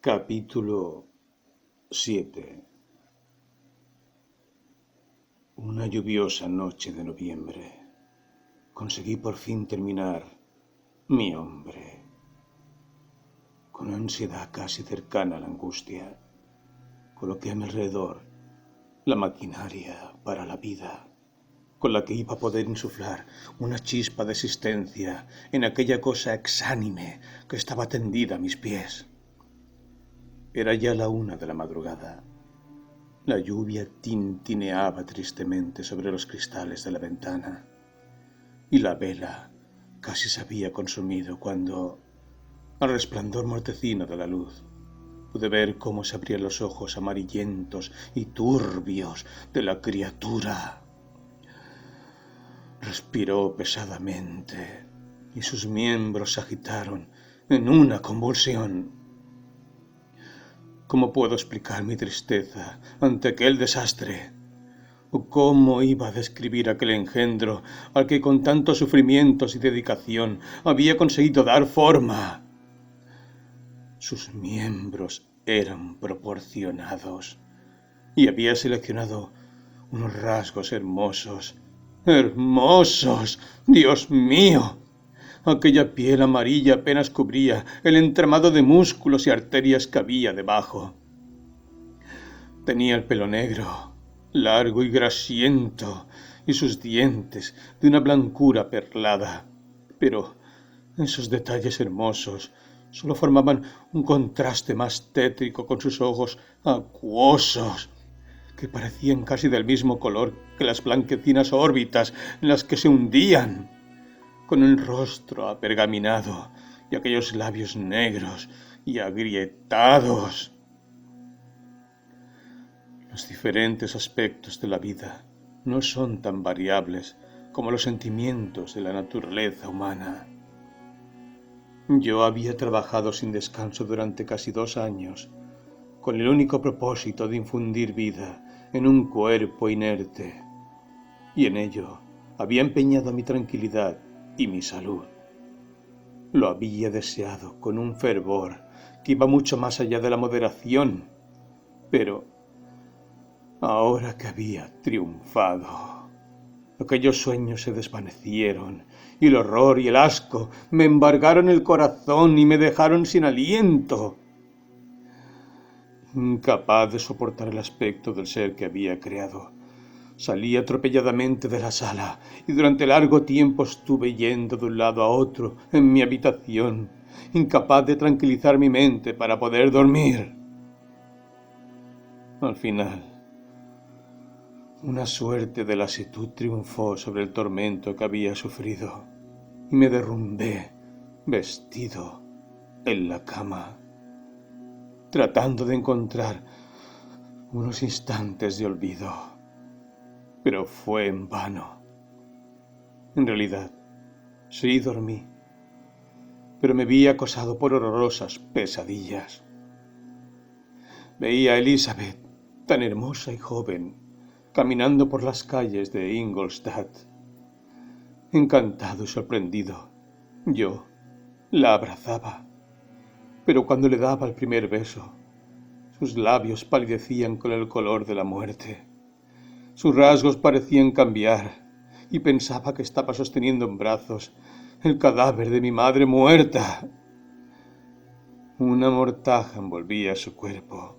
Capítulo 7. Una lluviosa noche de noviembre, conseguí por fin terminar Mi hombre. Con ansiedad casi cercana a la angustia, coloqué a mi alrededor la maquinaria para la vida, con la que iba a poder insuflar una chispa de existencia en aquella cosa exánime que estaba tendida a mis pies. Era ya la 1 de la madrugada. La lluvia tintineaba tristemente sobre los cristales de la ventana, y la vela casi se había consumido cuando, al resplandor mortecino de la luz, pude ver cómo se abrían los ojos amarillentos y turbios de la criatura. Respiró pesadamente y sus miembros se agitaron en una convulsión. ¿Cómo puedo explicar mi tristeza ante aquel desastre? ¿O cómo iba a describir aquel engendro al que con tantos sufrimientos y dedicación había conseguido dar forma? Sus miembros eran proporcionados y había seleccionado unos rasgos hermosos. ¡Hermosos! ¡Dios mío! Aquella piel amarilla apenas cubría el entramado de músculos y arterias que había debajo. Tenía el pelo negro, largo y grasiento, y sus dientes de una blancura perlada. Pero esos detalles hermosos solo formaban un contraste más tétrico con sus ojos acuosos, que parecían casi del mismo color que las blanquecinas órbitas en las que se hundían, con el rostro apergaminado y aquellos labios negros y agrietados. Los diferentes aspectos de la vida no son tan variables como los sentimientos de la naturaleza humana. Yo había trabajado sin descanso durante casi 2 años, con el único propósito de infundir vida en un cuerpo inerte, y en ello había empeñado mi tranquilidad y mi salud. Lo había deseado con un fervor que iba mucho más allá de la moderación, pero ahora que había triunfado, aquellos sueños se desvanecieron y el horror y el asco me embargaron el corazón y me dejaron sin aliento. Incapaz de soportar el aspecto del ser que había creado, salí atropelladamente de la sala y durante largo tiempo estuve yendo de un lado a otro en mi habitación, incapaz de tranquilizar mi mente para poder dormir. Al final, una suerte de lasitud triunfó sobre el tormento que había sufrido y me derrumbé, vestido, en la cama, tratando de encontrar unos instantes de olvido. Pero fue en vano. En realidad, sí dormí, pero me vi acosado por horrorosas pesadillas. Veía a Elizabeth, tan hermosa y joven, caminando por las calles de Ingolstadt. Encantado y sorprendido, yo la abrazaba, pero cuando le daba el primer beso, sus labios palidecían con el color de la muerte. Sus rasgos parecían cambiar y pensaba que estaba sosteniendo en brazos el cadáver de mi madre muerta. Una mortaja envolvía su cuerpo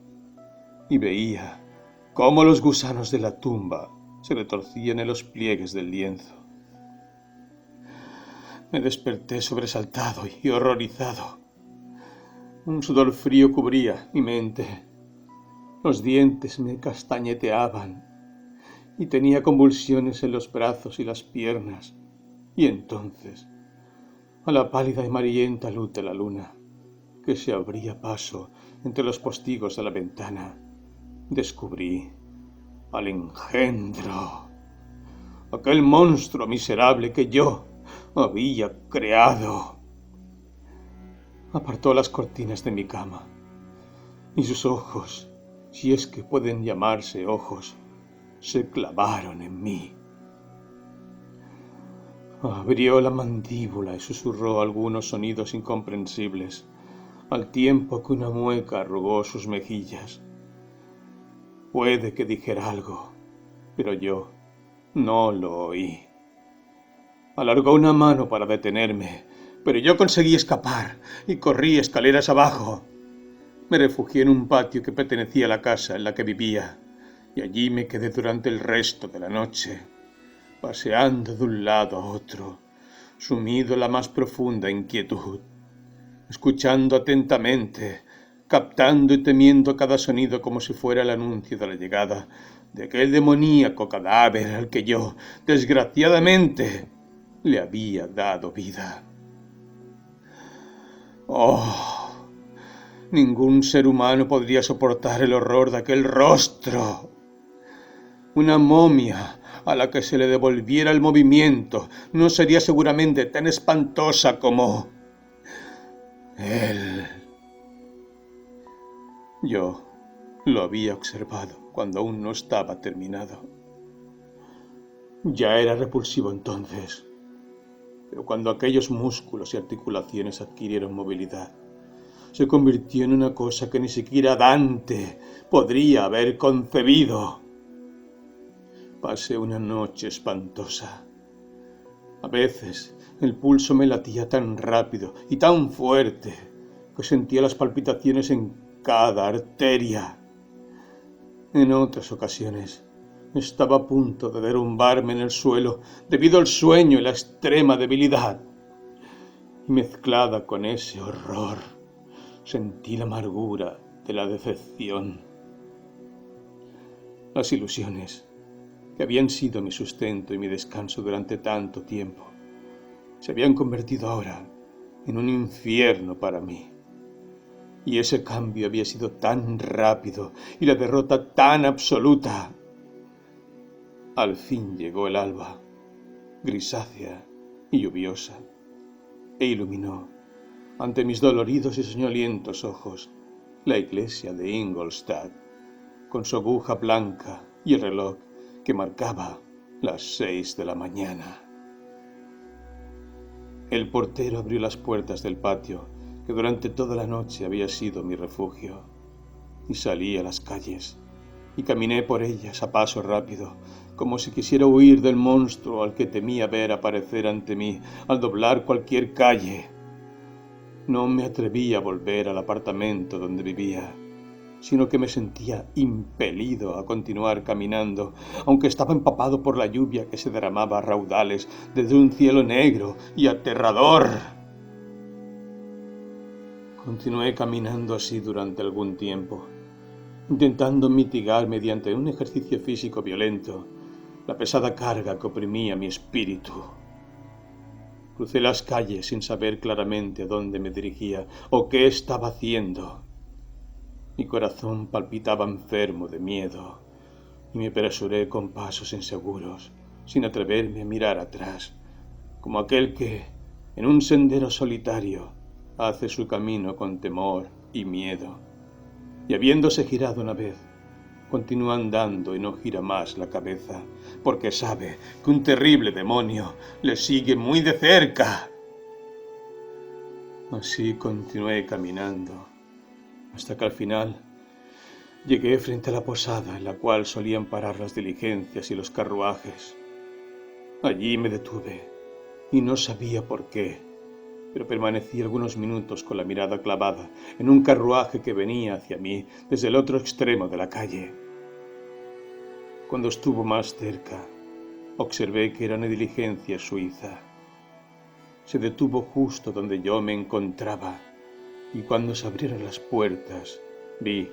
y veía cómo los gusanos de la tumba se retorcían en los pliegues del lienzo. Me desperté sobresaltado y horrorizado. Un sudor frío cubría mi mente. Los dientes me castañeteaban y tenía convulsiones en los brazos y las piernas. Y entonces, a la pálida y amarillenta luz de la luna, que se abría paso entre los postigos de la ventana, descubrí al engendro, aquel monstruo miserable que yo había creado. Apartó las cortinas de mi cama, y sus ojos, si es que pueden llamarse ojos, se clavaron en mí. Abrió la mandíbula y susurró algunos sonidos incomprensibles, al tiempo que una mueca arrugó sus mejillas. Puede que dijera algo, pero yo no lo oí. Alargó una mano para detenerme, pero yo conseguí escapar y corrí escaleras abajo. Me refugié en un patio que pertenecía a la casa en la que vivía, y allí me quedé durante el resto de la noche, paseando de un lado a otro, sumido en la más profunda inquietud, escuchando atentamente, captando y temiendo cada sonido como si fuera el anuncio de la llegada de aquel demoníaco cadáver al que yo, desgraciadamente, le había dado vida. ¡Oh! Ningún ser humano podría soportar el horror de aquel rostro. Una momia a la que se le devolviera el movimiento no sería seguramente tan espantosa como él. Yo lo había observado cuando aún no estaba terminado. Ya era repulsivo entonces, pero cuando aquellos músculos y articulaciones adquirieron movilidad, se convirtió en una cosa que ni siquiera Dante podría haber concebido. Pasé una noche espantosa. A veces el pulso me latía tan rápido y tan fuerte que sentía las palpitaciones en cada arteria. En otras ocasiones estaba a punto de derrumbarme en el suelo debido al sueño y la extrema debilidad. Y mezclada con ese horror, sentí la amargura de la decepción. Las ilusiones, que habían sido mi sustento y mi descanso durante tanto tiempo, se habían convertido ahora en un infierno para mí. Y ese cambio había sido tan rápido y la derrota tan absoluta. Al fin llegó el alba, grisácea y lluviosa, e iluminó, ante mis doloridos y soñolientos ojos, la iglesia de Ingolstadt, con su aguja blanca y el reloj que marcaba las 6 de la mañana. El portero abrió las puertas del patio, que durante toda la noche había sido mi refugio, y salí a las calles, y caminé por ellas a paso rápido, como si quisiera huir del monstruo al que temía ver aparecer ante mí al doblar cualquier calle. No me atreví a volver al apartamento donde vivía, sino que me sentía impelido a continuar caminando, aunque estaba empapado por la lluvia que se derramaba a raudales desde un cielo negro y aterrador. Continué caminando así durante algún tiempo, intentando mitigar mediante un ejercicio físico violento la pesada carga que oprimía mi espíritu. Crucé las calles sin saber claramente a dónde me dirigía o qué estaba haciendo. Mi corazón palpitaba enfermo de miedo y me apresuré con pasos inseguros, sin atreverme a mirar atrás, como aquel que, en un sendero solitario, hace su camino con temor y miedo, y habiéndose girado una vez, continúa andando y no gira más la cabeza, porque sabe que un terrible demonio le sigue muy de cerca. Así continué caminando, hasta que al final llegué frente a la posada en la cual solían parar las diligencias y los carruajes. Allí me detuve, y no sabía por qué, pero permanecí algunos minutos con la mirada clavada en un carruaje que venía hacia mí desde el otro extremo de la calle. Cuando estuvo más cerca, observé que era una diligencia suiza. Se detuvo justo donde yo me encontraba, y cuando se abrieron las puertas, vi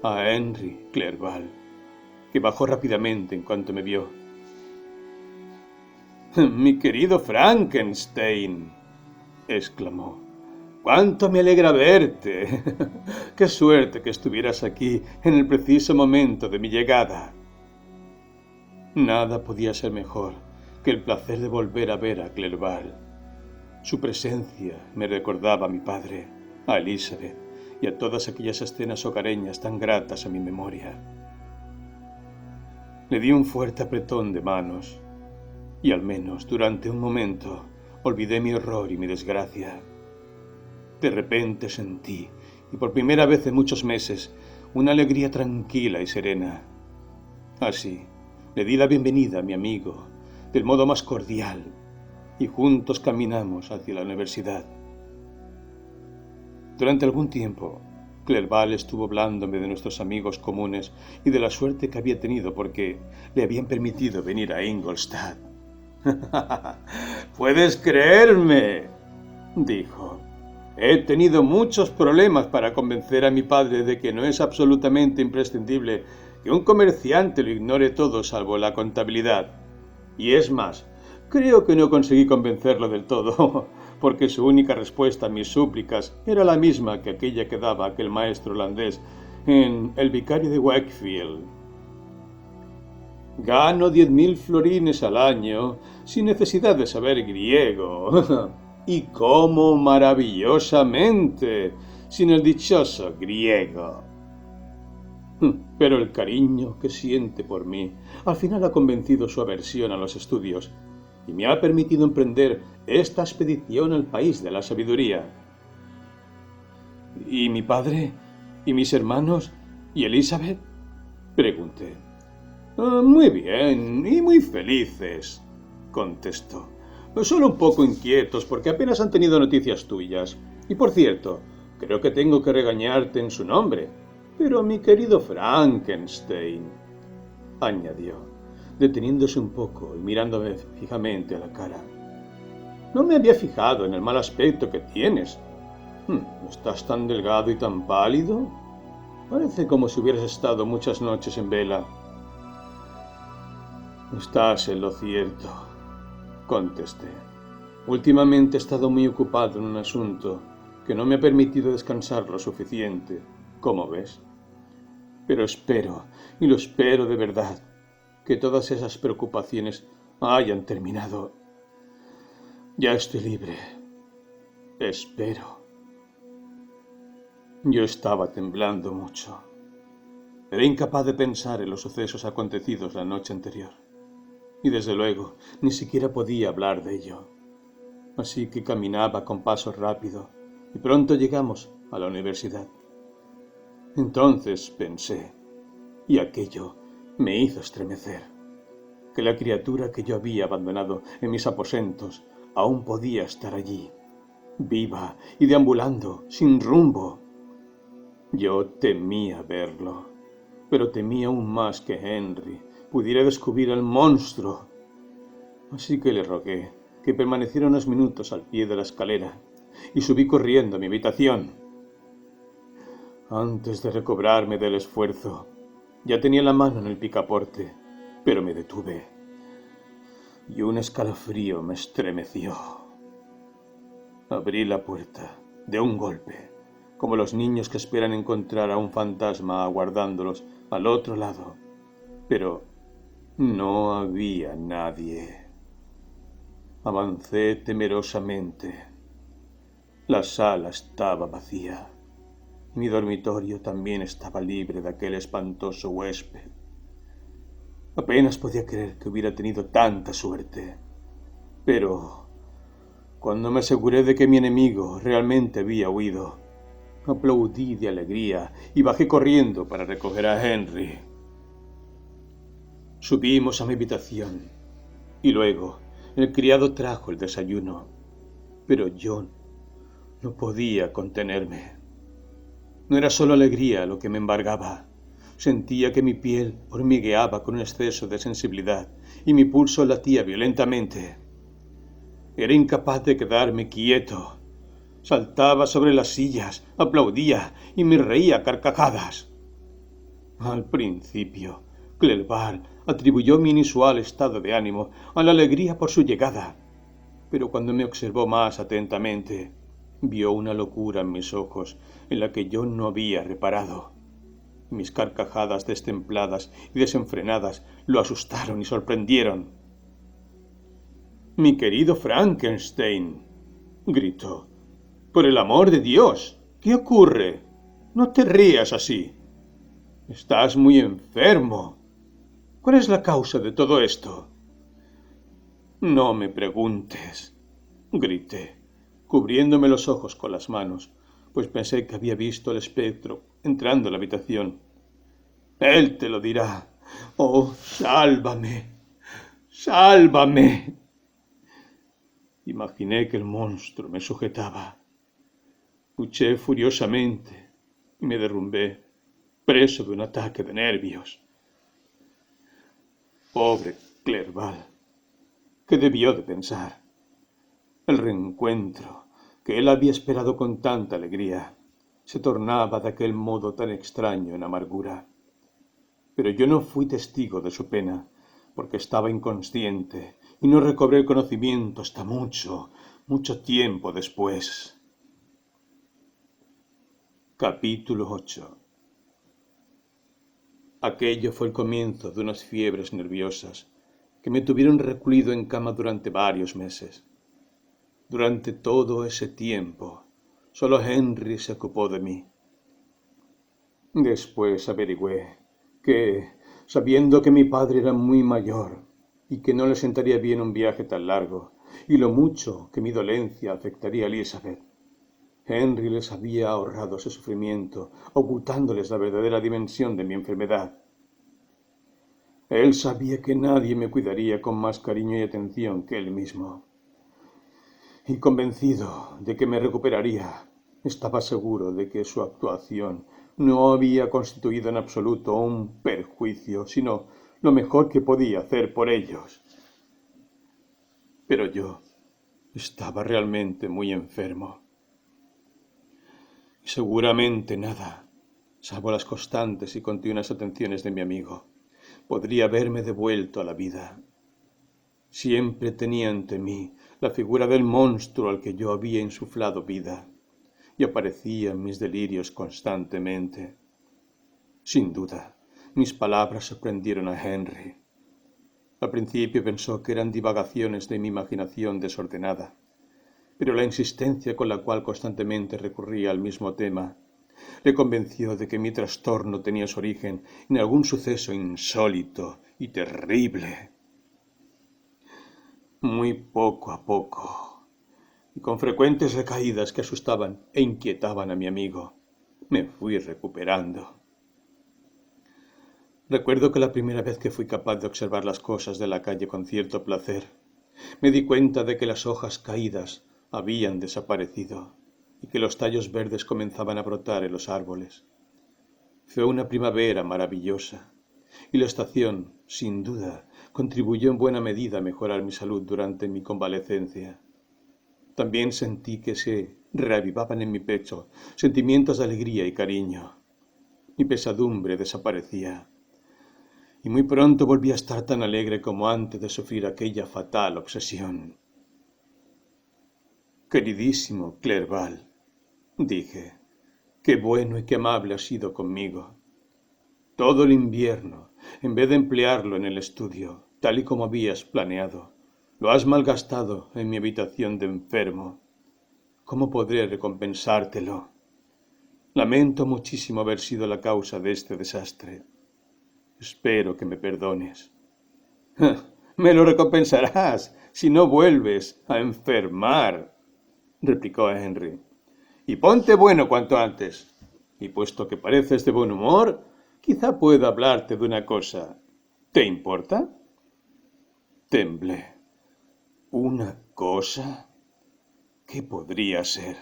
a Henry Clerval, que bajó rápidamente en cuanto me vio. «Mi querido Frankenstein», exclamó, «cuánto me alegra verte. Qué suerte que estuvieras aquí en el preciso momento de mi llegada». Nada podía ser mejor que el placer de volver a ver a Clerval. Su presencia me recordaba a mi padre, a Elizabeth y a todas aquellas escenas hogareñas tan gratas a mi memoria. Le di un fuerte apretón de manos y al menos durante un momento olvidé mi horror y mi desgracia. De repente sentí, y por primera vez en muchos meses, una alegría tranquila y serena. Así, le di la bienvenida a mi amigo, del modo más cordial, y juntos caminamos hacia la universidad. Durante algún tiempo, Clerval estuvo hablándome de nuestros amigos comunes y de la suerte que había tenido porque le habían permitido venir a Ingolstadt. «¿Puedes creerme?», dijo. «He tenido muchos problemas para convencer a mi padre de que no es absolutamente imprescindible que un comerciante lo ignore todo salvo la contabilidad. Y es más, creo que no conseguí convencerlo del todo, porque su única respuesta a mis súplicas era la misma que aquella que daba aquel maestro holandés en El vicario de Wakefield. Gano 10.000 florines al año sin necesidad de saber griego. Y cómo maravillosamente sin el dichoso griego. Pero el cariño que siente por mí al final ha convencido su aversión a los estudios y me ha permitido emprender esta expedición al país de la sabiduría. ¿Y mi padre? ¿Y mis hermanos? ¿Y Elizabeth?, pregunté. Muy bien y muy felices, contestó. Solo un poco inquietos porque apenas han tenido noticias tuyas. Y por cierto, creo que tengo que regañarte en su nombre. Pero mi querido Frankenstein, añadió, deteniéndose un poco y mirándome fijamente a la cara. No me había fijado en el mal aspecto que tienes. ¿Estás tan delgado y tan pálido? Parece como si hubieras estado muchas noches en vela. Estás en lo cierto, contesté. Últimamente he estado muy ocupado en un asunto que no me ha permitido descansar lo suficiente, como ves. Pero espero, y lo espero de verdad, que todas esas preocupaciones hayan terminado. Ya estoy libre. Espero. Yo estaba temblando mucho. Era incapaz de pensar en los sucesos acontecidos la noche anterior. Y desde luego, ni siquiera podía hablar de ello. Así que caminaba con paso rápido, y pronto llegamos a la universidad. Entonces pensé, y aquello me hizo estremecer, que la criatura que yo había abandonado en mis aposentos aún podía estar allí, viva y deambulando, sin rumbo. Yo temía verlo, pero temía aún más que Henry pudiera descubrir al monstruo. Así que le rogué que permaneciera unos minutos al pie de la escalera y subí corriendo a mi habitación. Antes de recobrarme del esfuerzo, ya tenía la mano en el picaporte, pero me detuve y un escalofrío me estremeció. Abrí la puerta de un golpe, como los niños que esperan encontrar a un fantasma aguardándolos al otro lado, pero no había nadie. Avancé temerosamente. La sala estaba vacía. Mi dormitorio también estaba libre de aquel espantoso huésped. Apenas podía creer que hubiera tenido tanta suerte. Pero cuando me aseguré de que mi enemigo realmente había huido, aplaudí de alegría y bajé corriendo para recoger a Henry. Subimos a mi habitación y luego el criado trajo el desayuno, pero yo no podía contenerme. No era solo alegría lo que me embargaba. Sentía que mi piel hormigueaba con un exceso de sensibilidad y mi pulso latía violentamente. Era incapaz de quedarme quieto. Saltaba sobre las sillas, aplaudía y me reía a carcajadas. Al principio, Clerval atribuyó mi inusual estado de ánimo a la alegría por su llegada, pero cuando me observó más atentamente, vio una locura en mis ojos en la que yo no había reparado. Mis carcajadas destempladas y desenfrenadas lo asustaron y sorprendieron. «Mi querido Frankenstein», gritó, «por el amor de Dios, ¿qué ocurre? No te rías así. Estás muy enfermo. ¿Cuál es la causa de todo esto?» «No me preguntes», grité. cubriéndome los ojos con las manos, pues pensé que había visto el espectro entrando en la habitación. Él te lo dirá. ¡Oh, sálvame! ¡Sálvame! Imaginé que el monstruo me sujetaba. Luché furiosamente y me derrumbé, preso de un ataque de nervios. Pobre Clerval, ¿qué debió de pensar? El reencuentro que él había esperado con tanta alegría se tornaba de aquel modo tan extraño en amargura. Pero yo no fui testigo de su pena, porque estaba inconsciente y no recobré el conocimiento hasta mucho tiempo después. Capítulo 8. Aquello fue el comienzo de unas fiebres nerviosas que me tuvieron recluido en cama durante varios meses. Durante todo ese tiempo, solo Henry se ocupó de mí. Después averigüé que, sabiendo que mi padre era muy mayor y que no le sentaría bien un viaje tan largo, y lo mucho que mi dolencia afectaría a Elizabeth, Henry les había ahorrado ese sufrimiento, ocultándoles la verdadera dimensión de mi enfermedad. Él sabía que nadie me cuidaría con más cariño y atención que él mismo. Y convencido de que me recuperaría, estaba seguro de que su actuación no había constituido en absoluto un perjuicio, sino lo mejor que podía hacer por ellos. Pero yo estaba realmente muy enfermo. Seguramente nada, salvo las constantes y continuas atenciones de mi amigo, podría haberme devuelto a la vida. Siempre tenía ante mí la figura del monstruo al que yo había insuflado vida, y aparecía en mis delirios constantemente. Sin duda, mis palabras sorprendieron a Henry. Al principio pensó que eran divagaciones de mi imaginación desordenada, pero la insistencia con la cual constantemente recurría al mismo tema le convenció de que mi trastorno tenía su origen en algún suceso insólito y terrible. Muy poco a poco, y con frecuentes recaídas que asustaban e inquietaban a mi amigo, me fui recuperando. Recuerdo que la primera vez que fui capaz de observar las cosas de la calle con cierto placer, me di cuenta de que las hojas caídas habían desaparecido y que los tallos verdes comenzaban a brotar en los árboles. Fue una primavera maravillosa, y la estación, sin duda, contribuyó en buena medida a mejorar mi salud durante mi convalecencia. También sentí que se reavivaban en mi pecho sentimientos de alegría y cariño. Mi pesadumbre desaparecía, y muy pronto volví a estar tan alegre como antes de sufrir aquella fatal obsesión. Queridísimo Clerval, dije, qué bueno y qué amable has sido conmigo. Todo el invierno, en vez de emplearlo en el estudio, tal y como habías planeado, lo has malgastado en mi habitación de enfermo. ¿Cómo podré recompensártelo? Lamento muchísimo haber sido la causa de este desastre. Espero que me perdones. Me lo recompensarás si no vuelves a enfermar, replicó Henry. Y ponte bueno cuanto antes. Y puesto que pareces de buen humor, quizá pueda hablarte de una cosa. ¿Te importa? Temblé. ¿Una cosa? ¿Qué podría ser?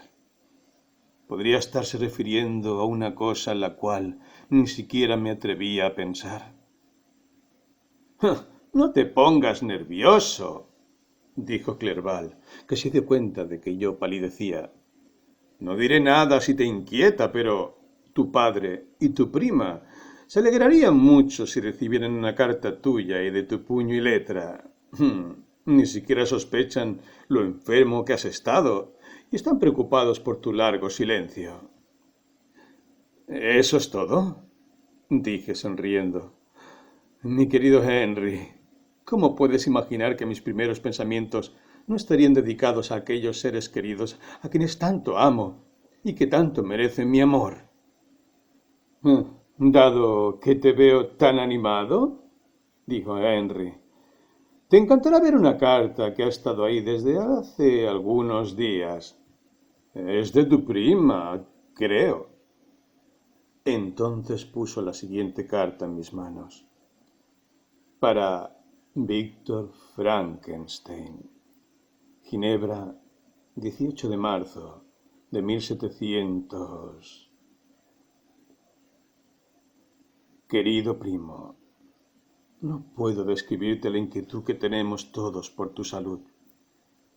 Podría estarse refiriendo a una cosa en la cual ni siquiera me atrevía a pensar. «No te pongas nervioso», dijo Clerval, que se dio cuenta de que yo palidecía. «No diré nada si te inquieta, pero tu padre y tu prima se alegrarían mucho si recibieran una carta tuya y de tu puño y letra. Ni siquiera sospechan lo enfermo que has estado y están preocupados por tu largo silencio». «¿Eso es todo?», dije sonriendo. «Mi querido Henry, ¿cómo puedes imaginar que mis primeros pensamientos no estarían dedicados a aquellos seres queridos a quienes tanto amo y que tanto merecen mi amor?» «Dado que te veo tan animado», dijo Henry, «te encantará ver una carta que ha estado ahí desde hace algunos días. Es de tu prima, creo. Entonces puso la siguiente carta en mis manos. Para Víctor Frankenstein. Ginebra, 18 de marzo de 1700. Querido primo, no puedo describirte la inquietud que tenemos todos por tu salud.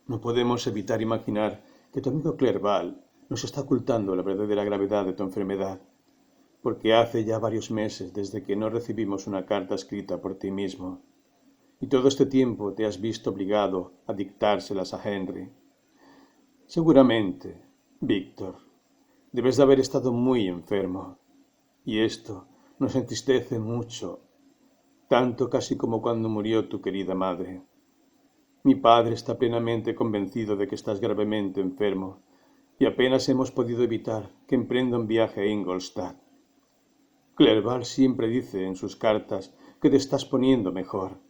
No podemos evitar imaginar que tu amigo Clerval nos está ocultando la verdadera gravedad de tu enfermedad, porque hace ya varios meses desde que no recibimos una carta escrita por ti mismo, y todo este tiempo te has visto obligado a dictárselas a Henry. Seguramente, Víctor, debes de haber estado muy enfermo, y esto nos entristece mucho, tanto casi como cuando murió tu querida madre. Mi padre está plenamente convencido de que estás gravemente enfermo, y apenas hemos podido evitar que emprenda un viaje a Ingolstadt. Clerval siempre dice en sus cartas que te estás poniendo mejor.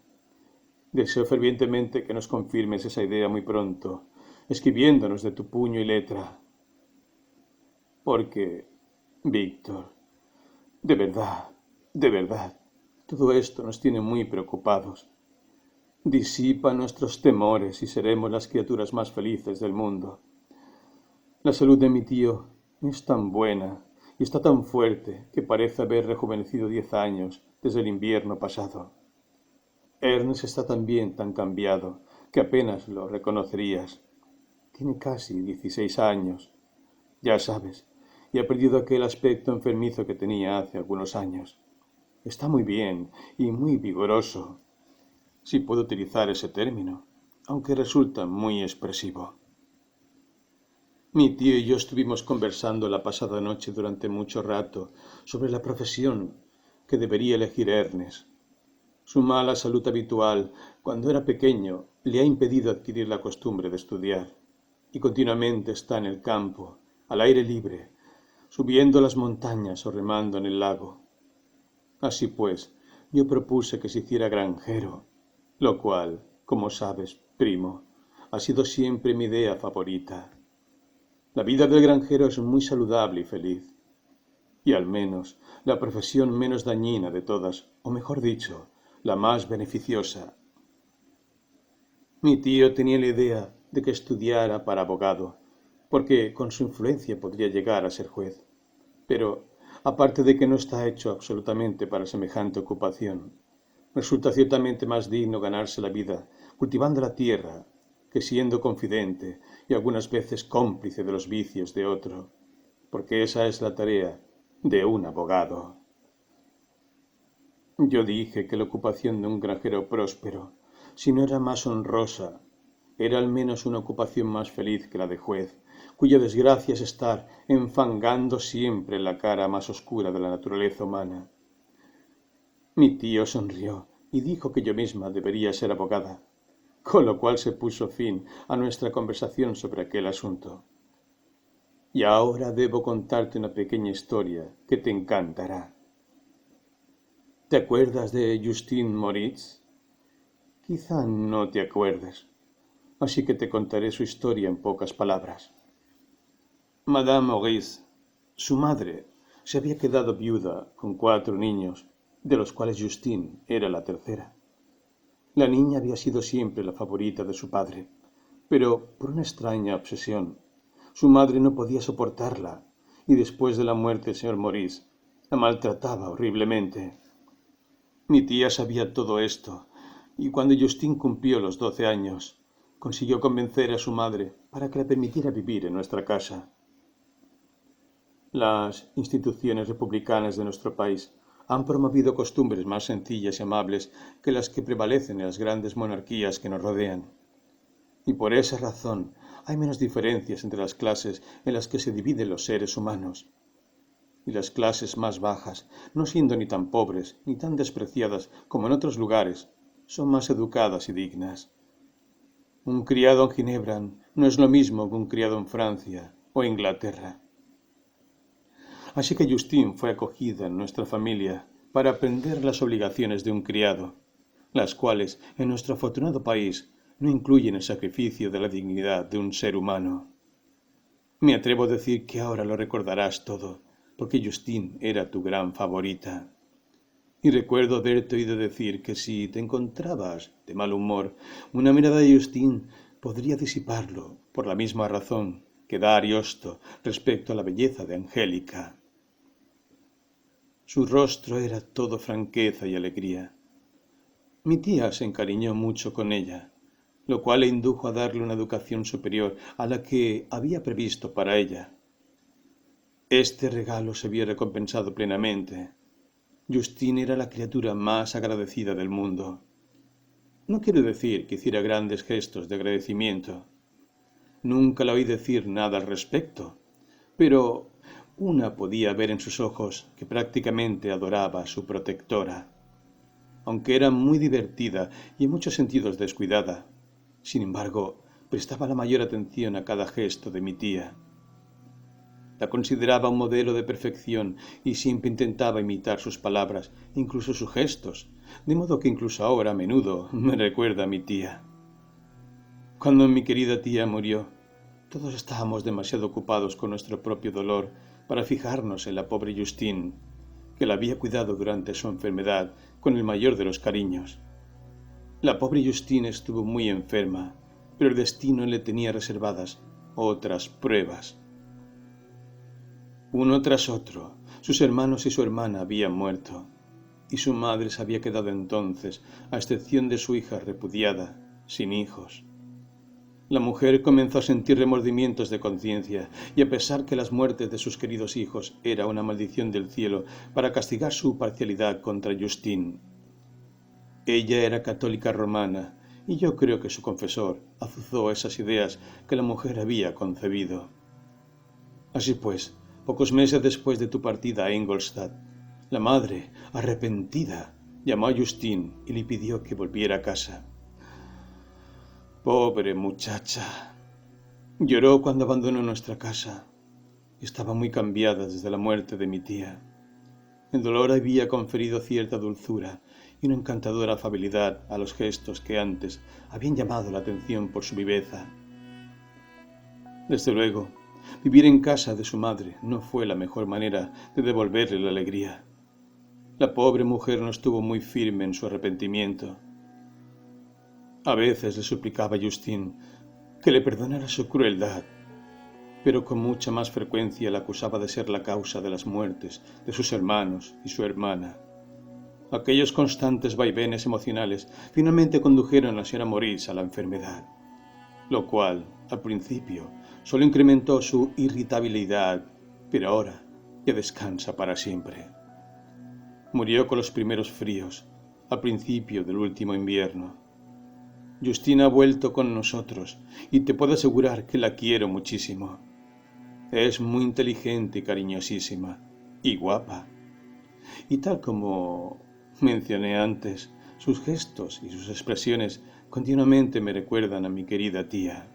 Deseo fervientemente que nos confirmes esa idea muy pronto, escribiéndonos de tu puño y letra. Porque, Víctor, de verdad, todo esto nos tiene muy preocupados. Disipa nuestros temores y seremos las criaturas más felices del mundo. La salud de mi tío es tan buena y está tan fuerte que parece haber rejuvenecido 10 años desde el invierno pasado. Ernest está también tan cambiado que apenas lo reconocerías. Tiene casi 16 años, ya sabes, y ha perdido aquel aspecto enfermizo que tenía hace algunos años. Está muy bien y muy vigoroso, si puedo utilizar ese término, aunque resulta muy expresivo. Mi tío y yo estuvimos conversando la pasada noche durante mucho rato sobre la profesión que debería elegir Ernest. Su mala salud habitual, cuando era pequeño, le ha impedido adquirir la costumbre de estudiar, y continuamente está en el campo, al aire libre, subiendo las montañas o remando en el lago. Así pues, yo propuse que se hiciera granjero, lo cual, como sabes, primo, ha sido siempre mi idea favorita. La vida del granjero es muy saludable y feliz, y al menos la profesión menos dañina de todas, o mejor dicho, la más beneficiosa. Mi tío tenía la idea de que estudiara para abogado, porque con su influencia podría llegar a ser juez. Pero, aparte de que no está hecho absolutamente para semejante ocupación, resulta ciertamente más digno ganarse la vida cultivando la tierra que siendo confidente y algunas veces cómplice de los vicios de otro, porque esa es la tarea de un abogado. Yo dije que la ocupación de un granjero próspero, si no era más honrosa, era al menos una ocupación más feliz que la de juez, cuya desgracia es estar enfangando siempre la cara más oscura de la naturaleza humana. Mi tío sonrió y dijo que yo misma debería ser abogada, con lo cual se puso fin a nuestra conversación sobre aquel asunto. Y ahora debo contarte una pequeña historia que te encantará. ¿Te acuerdas de Justin Moritz? Quizá no te acuerdes, así que te contaré su historia en pocas palabras. Madame Maurice, su madre, se había quedado viuda con 4 niños, de los cuales Justine era la tercera. La niña había sido siempre la favorita de su padre, pero por una extraña obsesión, su madre no podía soportarla y después de la muerte del señor Maurice, la maltrataba horriblemente. Mi tía sabía todo esto, y cuando Justine cumplió los 12 años, consiguió convencer a su madre para que le permitiera vivir en nuestra casa. Las instituciones republicanas de nuestro país han promovido costumbres más sencillas y amables que las que prevalecen en las grandes monarquías que nos rodean. Y por esa razón hay menos diferencias entre las clases en las que se dividen los seres humanos. Y las clases más bajas, no siendo ni tan pobres ni tan despreciadas como en otros lugares, son más educadas y dignas. Un criado en Ginebra no es lo mismo que un criado en Francia o Inglaterra. Así que Justine fue acogida en nuestra familia para aprender las obligaciones de un criado, las cuales en nuestro afortunado país no incluyen el sacrificio de la dignidad de un ser humano. Me atrevo a decir que ahora lo recordarás todo, porque Justine era tu gran favorita. Y recuerdo haberte oído decir que si te encontrabas de mal humor, una mirada de Justine podría disiparlo, por la misma razón que da Ariosto respecto a la belleza de Angélica. Su rostro era todo franqueza y alegría. Mi tía se encariñó mucho con ella, lo cual le indujo a darle una educación superior a la que había previsto para ella. Este regalo se vio recompensado plenamente. Justine era la criatura más agradecida del mundo. No quiero decir que hiciera grandes gestos de agradecimiento. Nunca la oí decir nada al respecto, pero una podía ver en sus ojos que prácticamente adoraba a su protectora. Aunque era muy divertida y en muchos sentidos descuidada, sin embargo, prestaba la mayor atención a cada gesto de mi tía. La consideraba un modelo de perfección y siempre intentaba imitar sus palabras, incluso sus gestos, de modo que incluso ahora a menudo me recuerda a mi tía. Cuando mi querida tía murió, todos estábamos demasiado ocupados con nuestro propio dolor para fijarnos en la pobre Justine, que la había cuidado durante su enfermedad con el mayor de los cariños. La pobre Justine estuvo muy enferma, pero el destino le tenía reservadas otras pruebas. Uno tras otro, sus hermanos y su hermana habían muerto, y su madre se había quedado entonces, a excepción de su hija repudiada, sin hijos. La mujer comenzó a sentir remordimientos de conciencia, y a pesar que las muertes de sus queridos hijos era una maldición del cielo para castigar su parcialidad contra Justine. Ella era católica romana, y yo creo que su confesor azuzó esas ideas que la mujer había concebido. Así pues, pocos meses después de tu partida a Ingolstadt, la madre, arrepentida, llamó a Justine y le pidió que volviera a casa. Pobre muchacha. Lloró cuando abandonó nuestra casa. Estaba muy cambiada desde la muerte de mi tía. El dolor había conferido cierta dulzura y una encantadora afabilidad a los gestos que antes habían llamado la atención por su viveza. Desde luego, vivir en casa de su madre no fue la mejor manera de devolverle la alegría. La pobre mujer no estuvo muy firme en su arrepentimiento. A veces le suplicaba a Justine que le perdonara su crueldad, pero con mucha más frecuencia la acusaba de ser la causa de las muertes de sus hermanos y su hermana. Aquellos constantes vaivenes emocionales finalmente condujeron a la señora Maurice a la enfermedad, lo cual, al principio, solo incrementó su irritabilidad, pero ahora ya descansa para siempre. Murió con los primeros fríos, al principio del último invierno. Justine ha vuelto con nosotros y te puedo asegurar que la quiero muchísimo. Es muy inteligente y cariñosísima, y guapa. Y tal como mencioné antes, sus gestos y sus expresiones continuamente me recuerdan a mi querida tía.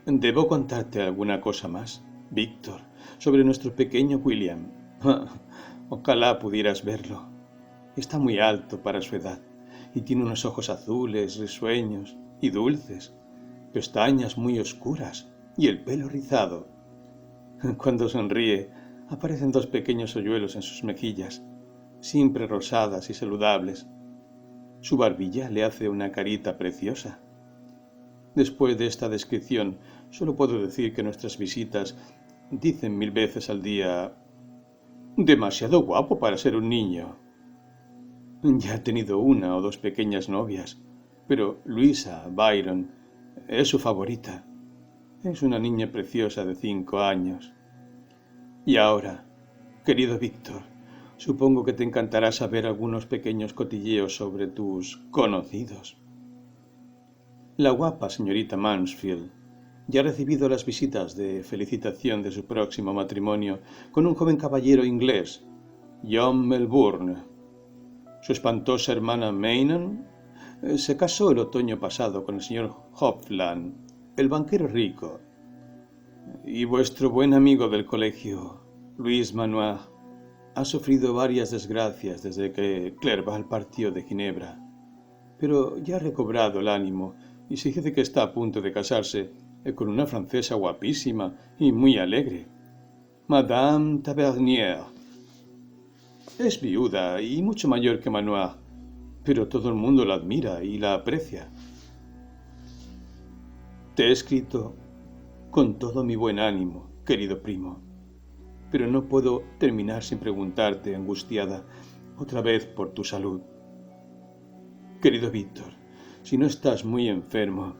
¿Debo contarte alguna cosa más, Víctor, sobre nuestro pequeño William? Ojalá pudieras verlo. Está muy alto para su edad y tiene unos ojos azules, risueños y dulces, pestañas muy oscuras y el pelo rizado. Cuando sonríe, aparecen dos pequeños hoyuelos en sus mejillas, siempre rosadas y saludables. Su barbilla le hace una carita preciosa. Después de esta descripción, solo puedo decir que nuestras visitas dicen 1000 veces al día: demasiado guapo para ser un niño. Ya ha tenido una o dos pequeñas novias, pero Luisa Byron es su favorita. Es una niña preciosa de 5 años. Y ahora, querido Víctor, supongo que te encantará saber algunos pequeños cotilleos sobre tus conocidos. La guapa señorita Mansfield ya ha recibido las visitas de felicitación de su próximo matrimonio con un joven caballero inglés, John Melbourne. Su espantosa hermana Maynon se casó el otoño pasado con el señor Hopland, el banquero rico. Y vuestro buen amigo del colegio, Louis Manoir, ha sufrido varias desgracias desde que Clerval partió de Ginebra, pero ya ha recobrado el ánimo y se dice que está a punto de casarse con una francesa guapísima y muy alegre, Madame Tavernier. Es viuda y mucho mayor que Manoir, pero todo el mundo la admira y la aprecia. Te he escrito con todo mi buen ánimo, querido primo, pero no puedo terminar sin preguntarte, angustiada, otra vez por tu salud. Querido Víctor, si no estás muy enfermo,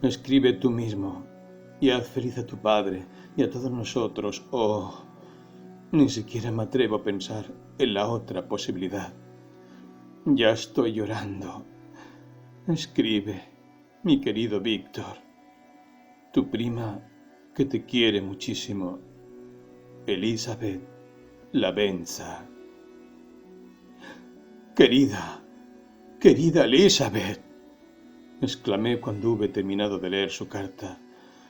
escribe tú mismo y haz feliz a tu padre y a todos nosotros. Oh, ni siquiera me atrevo a pensar en la otra posibilidad. Ya estoy llorando. Escribe, mi querido Víctor. Tu prima, que te quiere muchísimo, Elizabeth Lavenza. Querida Elizabeth, exclamé cuando hube terminado de leer su carta.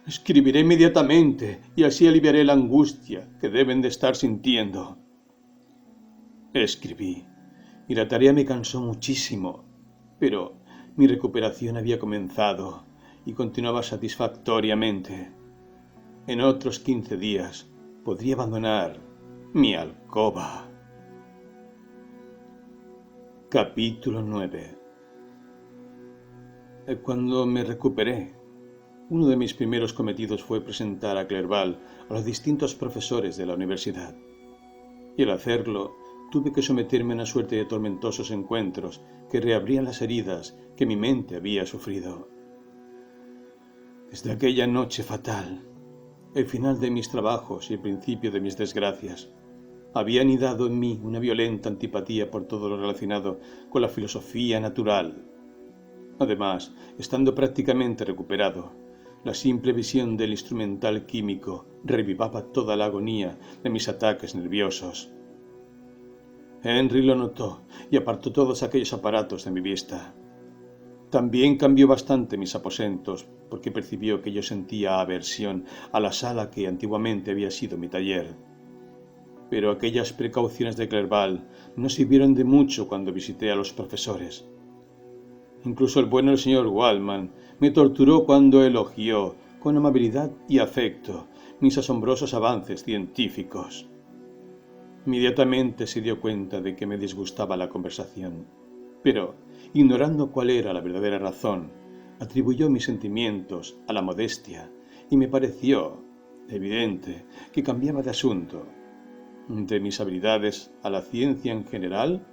Escribiré inmediatamente y así aliviaré la angustia que deben de estar sintiendo. Escribí y la tarea me cansó muchísimo, pero mi recuperación había comenzado y continuaba satisfactoriamente. En otros 15 días podría abandonar mi alcoba. Capítulo 9. Cuando me recuperé, uno de mis primeros cometidos fue presentar a Clerval a los distintos profesores de la universidad. Y al hacerlo, tuve que someterme a una suerte de tormentosos encuentros que reabrían las heridas que mi mente había sufrido. Desde aquella noche fatal, el final de mis trabajos y el principio de mis desgracias, había anidado en mí una violenta antipatía por todo lo relacionado con la filosofía natural. Además, estando prácticamente recuperado, la simple visión del instrumental químico revivaba toda la agonía de mis ataques nerviosos. Henry lo notó y apartó todos aquellos aparatos de mi vista. También cambió bastante mis aposentos, porque percibió que yo sentía aversión a la sala que antiguamente había sido mi taller. Pero aquellas precauciones de Clerval no sirvieron de mucho cuando visité a los profesores. Incluso el bueno del señor Waldman me torturó cuando elogió, con amabilidad y afecto, mis asombrosos avances científicos. Inmediatamente se dio cuenta de que me disgustaba la conversación, pero, ignorando cuál era la verdadera razón, atribuyó mis sentimientos a la modestia y me pareció evidente que cambiaba de asunto. De mis habilidades a la ciencia en general,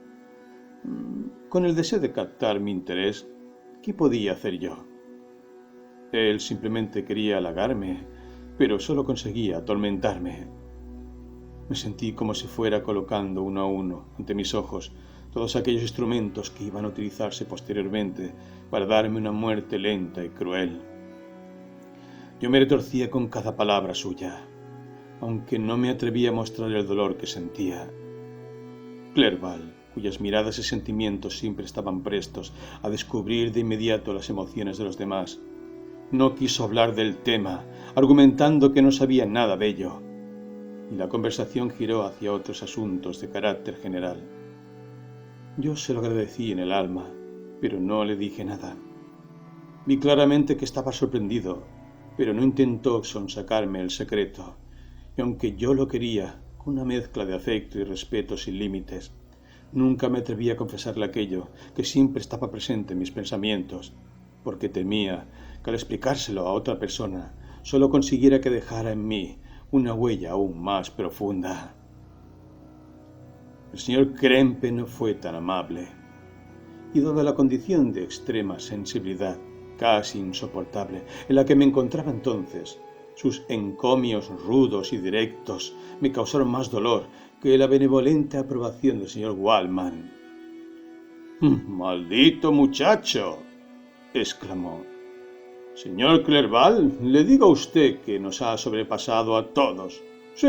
con el deseo de captar mi interés, ¿qué podía hacer yo? Él simplemente quería halagarme, pero solo conseguía atormentarme. Me sentí como si fuera colocando uno a uno ante mis ojos todos aquellos instrumentos que iban a utilizarse posteriormente para darme una muerte lenta y cruel. Yo me retorcía con cada palabra suya, aunque no me atrevía a mostrar el dolor que sentía. Clerval, cuyas miradas y sentimientos siempre estaban prestos a descubrir de inmediato las emociones de los demás, no quiso hablar del tema, argumentando que no sabía nada de ello, y la conversación giró hacia otros asuntos de carácter general. Yo se lo agradecí en el alma, pero no le dije nada. Vi claramente que estaba sorprendido, pero no intentó sonsacarme el secreto, y aunque yo lo quería, con una mezcla de afecto y respeto sin límites, nunca me atreví a confesarle aquello que siempre estaba presente en mis pensamientos, porque temía que al explicárselo a otra persona solo consiguiera que dejara en mí una huella aún más profunda. El señor Krempe no fue tan amable, y dada la condición de extrema sensibilidad, casi insoportable, en la que me encontraba entonces, sus encomios rudos y directos me causaron más dolor que la benevolente aprobación del señor Waldman. «¡Maldito muchacho!», exclamó. «Señor Clerval, le digo a usted que nos ha sobrepasado a todos. Sí,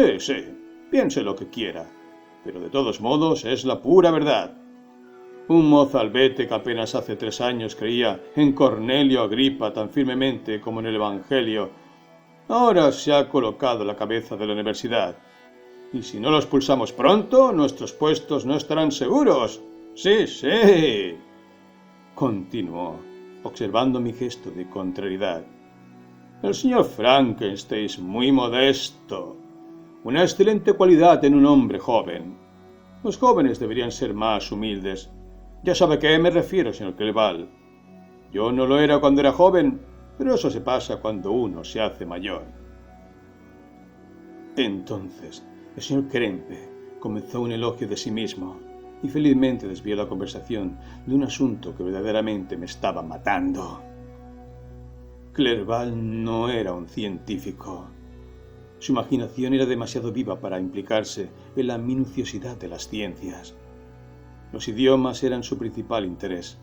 piense lo que quiera, pero de todos modos es la pura verdad. Un mozalbete que apenas hace 3 años creía en Cornelio Agripa tan firmemente como en el Evangelio, ahora se ha colocado a la cabeza de la universidad. Y si no lo expulsamos pronto, nuestros puestos no estarán seguros. Sí, continuó, observando mi gesto de contrariedad. El señor Frankenstein es muy modesto. Una excelente cualidad en un hombre joven. Los jóvenes deberían ser más humildes. Ya sabe a qué me refiero, señor Clerval. Yo no lo era cuando era joven, pero eso se pasa cuando uno se hace mayor. Entonces, el señor Krempe comenzó un elogio de sí mismo y felizmente desvió la conversación de un asunto que verdaderamente me estaba matando. Clerval no era un científico. Su imaginación era demasiado viva para implicarse en la minuciosidad de las ciencias. Los idiomas eran su principal interés,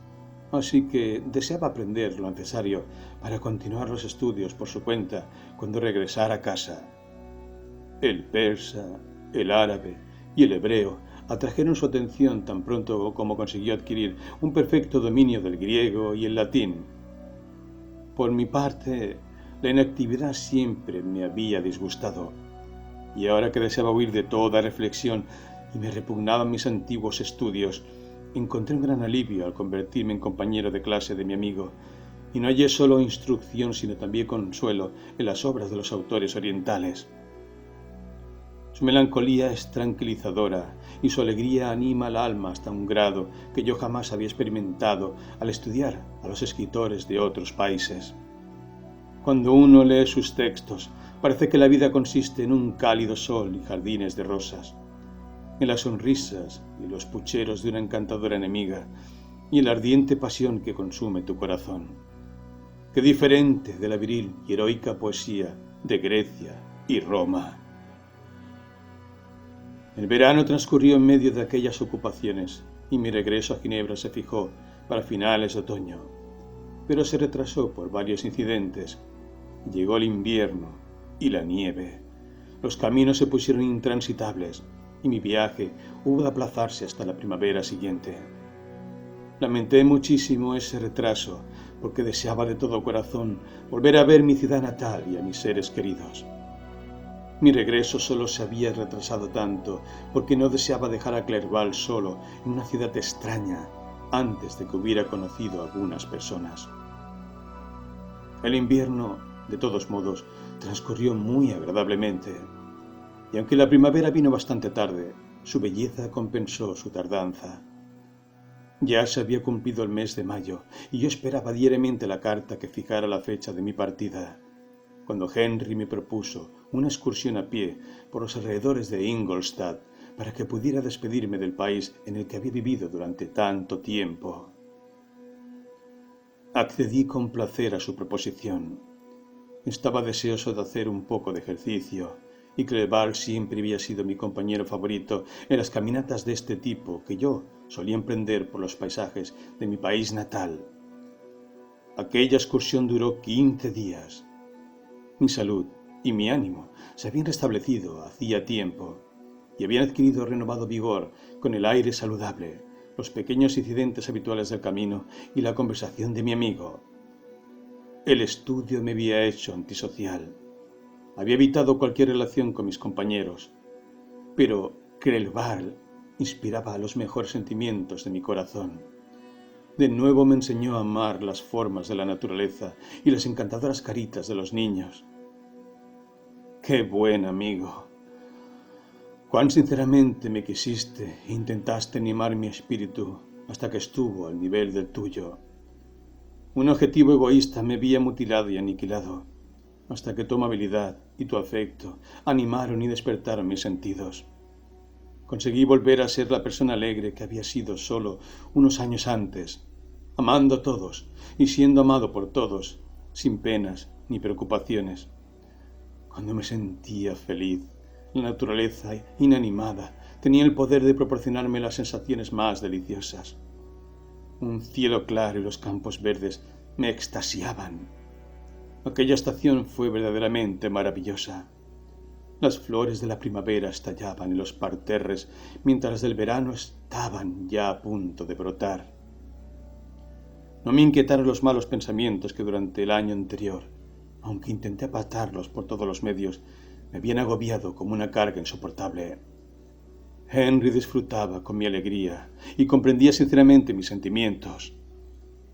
así que deseaba aprender lo necesario para continuar los estudios por su cuenta cuando regresara a casa. El persa, el árabe y el hebreo atrajeron su atención tan pronto como consiguió adquirir un perfecto dominio del griego y el latín. Por mi parte, la inactividad siempre me había disgustado, y ahora que deseaba huir de toda reflexión y me repugnaban mis antiguos estudios, encontré un gran alivio al convertirme en compañero de clase de mi amigo, y no hallé solo instrucción sino también consuelo en las obras de los autores orientales. Su melancolía es tranquilizadora y su alegría anima al alma hasta un grado que yo jamás había experimentado al estudiar a los escritores de otros países. Cuando uno lee sus textos, parece que la vida consiste en un cálido sol y jardines de rosas, en las sonrisas y los pucheros de una encantadora enemiga y en la ardiente pasión que consume tu corazón. Qué diferente de la viril y heroica poesía de Grecia y Roma. El verano transcurrió en medio de aquellas ocupaciones y mi regreso a Ginebra se fijó para finales de otoño, pero se retrasó por varios incidentes. Llegó el invierno y la nieve. Los caminos se pusieron intransitables y mi viaje hubo de aplazarse hasta la primavera siguiente. Lamenté muchísimo ese retraso porque deseaba de todo corazón volver a ver mi ciudad natal y a mis seres queridos. Mi regreso solo se había retrasado tanto porque no deseaba dejar a Clerval solo en una ciudad extraña antes de que hubiera conocido a algunas personas. El invierno, de todos modos, transcurrió muy agradablemente, y aunque la primavera vino bastante tarde, su belleza compensó su tardanza. Ya se había cumplido el mes de mayo, y yo esperaba diariamente la carta que fijara la fecha de mi partida, cuando Henry me propuso una excursión a pie por los alrededores de Ingolstadt para que pudiera despedirme del país en el que había vivido durante tanto tiempo. Accedí con placer a su proposición. Estaba deseoso de hacer un poco de ejercicio, y Clerval siempre había sido mi compañero favorito en las caminatas de este tipo que yo solía emprender por los paisajes de mi país natal. Aquella excursión duró 15 días. Mi salud y mi ánimo se habían restablecido hacía tiempo y habían adquirido renovado vigor con el aire saludable, los pequeños incidentes habituales del camino y la conversación de mi amigo. El estudio me había hecho antisocial. Había evitado cualquier relación con mis compañeros, pero Clerval inspiraba los mejores sentimientos de mi corazón. De nuevo me enseñó a amar las formas de la naturaleza y las encantadoras caritas de los niños. ¡Qué buen amigo! Cuán sinceramente me quisiste e intentaste animar mi espíritu hasta que estuvo al nivel del tuyo. Un objetivo egoísta me había mutilado y aniquilado, hasta que tu amabilidad y tu afecto animaron y despertaron mis sentidos. Conseguí volver a ser la persona alegre que había sido solo unos años antes, amando a todos y siendo amado por todos, sin penas ni preocupaciones. Cuando me sentía feliz, la naturaleza inanimada tenía el poder de proporcionarme las sensaciones más deliciosas. Un cielo claro y los campos verdes me extasiaban. Aquella estación fue verdaderamente maravillosa. Las flores de la primavera estallaban en los parterres, mientras las del verano estaban ya a punto de brotar. No me inquietaron los malos pensamientos que durante el año anterior, aunque intenté apartarlos por todos los medios, me habían agobiado como una carga insoportable. Henry disfrutaba con mi alegría y comprendía sinceramente mis sentimientos.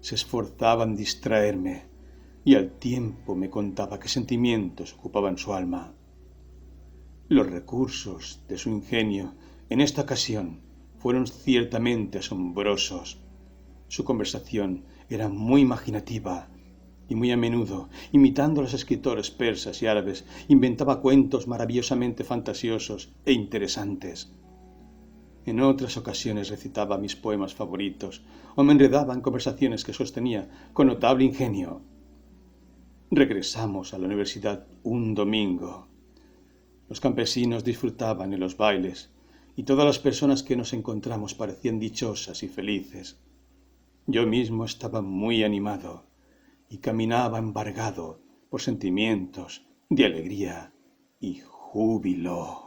Se esforzaba en distraerme y al tiempo me contaba qué sentimientos ocupaban su alma. Los recursos de su ingenio en esta ocasión fueron ciertamente asombrosos. Su conversación era muy imaginativa y muy a menudo, imitando a los escritores persas y árabes, inventaba cuentos maravillosamente fantasiosos e interesantes. En otras ocasiones recitaba mis poemas favoritos o me enredaba en conversaciones que sostenía con notable ingenio. Regresamos a la universidad un domingo. Los campesinos disfrutaban en los bailes y todas las personas que nos encontramos parecían dichosas y felices. Yo mismo estaba muy animado y caminaba embargado por sentimientos de alegría y júbilo.